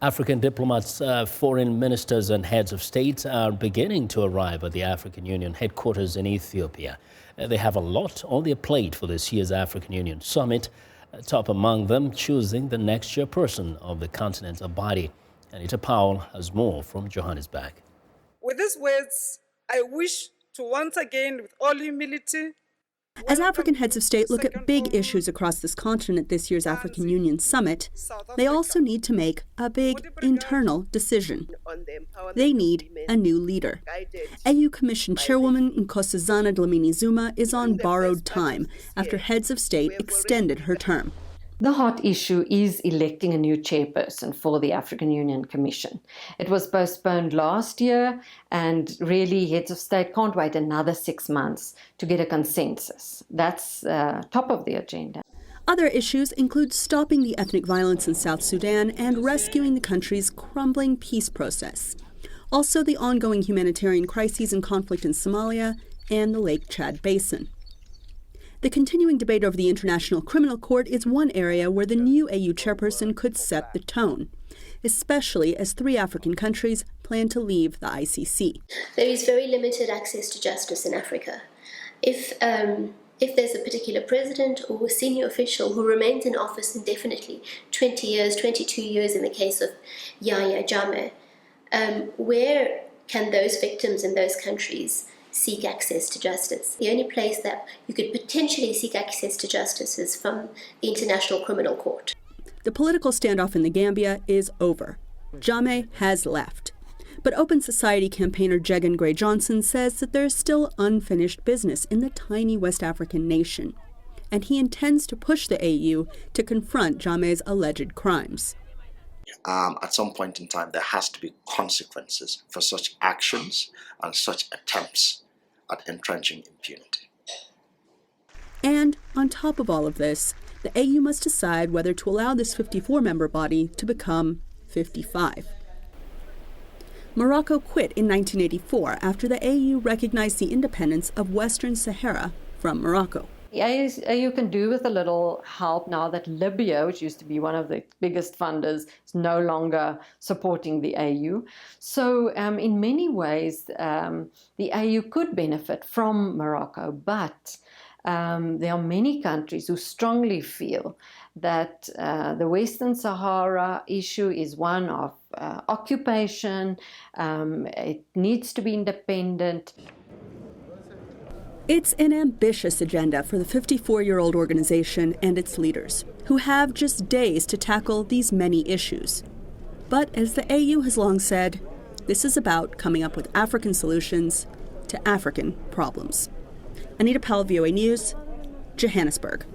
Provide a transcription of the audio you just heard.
African diplomats, foreign ministers and heads of state are beginning to arrive at the African Union headquarters in Ethiopia. They have a lot on their plate for this year's African Union summit, top among them choosing the next chairperson of the continental body. Anita Powell has more from Johannesburg. With these words, I wish to once again, with all humility, as African heads of state look at big issues across this continent this year's African Union summit, they also need to make a big internal decision. They need a new leader. AU Commission Chairwoman Nkosazana Dlamini-Zuma is on borrowed time after heads of state extended her term. The hot issue is electing a new chairperson for the African Union Commission. It was postponed last year, and really heads of state can't wait another 6 months to get a consensus. That's top of the agenda. Other issues include stopping the ethnic violence in South Sudan and rescuing the country's crumbling peace process. Also, the ongoing humanitarian crises and conflict in Somalia and the Lake Chad Basin. The continuing debate over the International Criminal Court is one area where the new AU chairperson could set the tone, especially as 3 African countries plan to leave the ICC. There is very limited access to justice in Africa. If there's a particular president or a senior official who remains in office indefinitely, 20 years, 22 years in the case of Yahya Jammeh, where can those victims in those countries seek access to justice? The only place that you could potentially seek access to justice is from the International Criminal Court. The political standoff in the Gambia is over. Jammeh has left. But Open Society campaigner Jegan Gray Johnson says that there is still unfinished business in the tiny West African nation, and he intends to push the AU to confront Jammeh's alleged crimes. At some point in time, there has to be consequences for such actions and such attempts at entrenching impunity. And on top of all of this, the AU must decide whether to allow this 54-member body to become 55. Morocco quit in 1984 after the AU recognized the independence of Western Sahara from Morocco. The AU can do with a little help now that Libya, which used to be one of the biggest funders, is no longer supporting the AU. So in many ways, the AU could benefit from Morocco, but there are many countries who strongly feel that the Western Sahara issue is one of occupation. It needs to be independent. It's an ambitious agenda for the 54-year-old organization and its leaders, who have just days to tackle these many issues. But as the AU has long said, this is about coming up with African solutions to African problems. Anita Powell, VOA News, Johannesburg.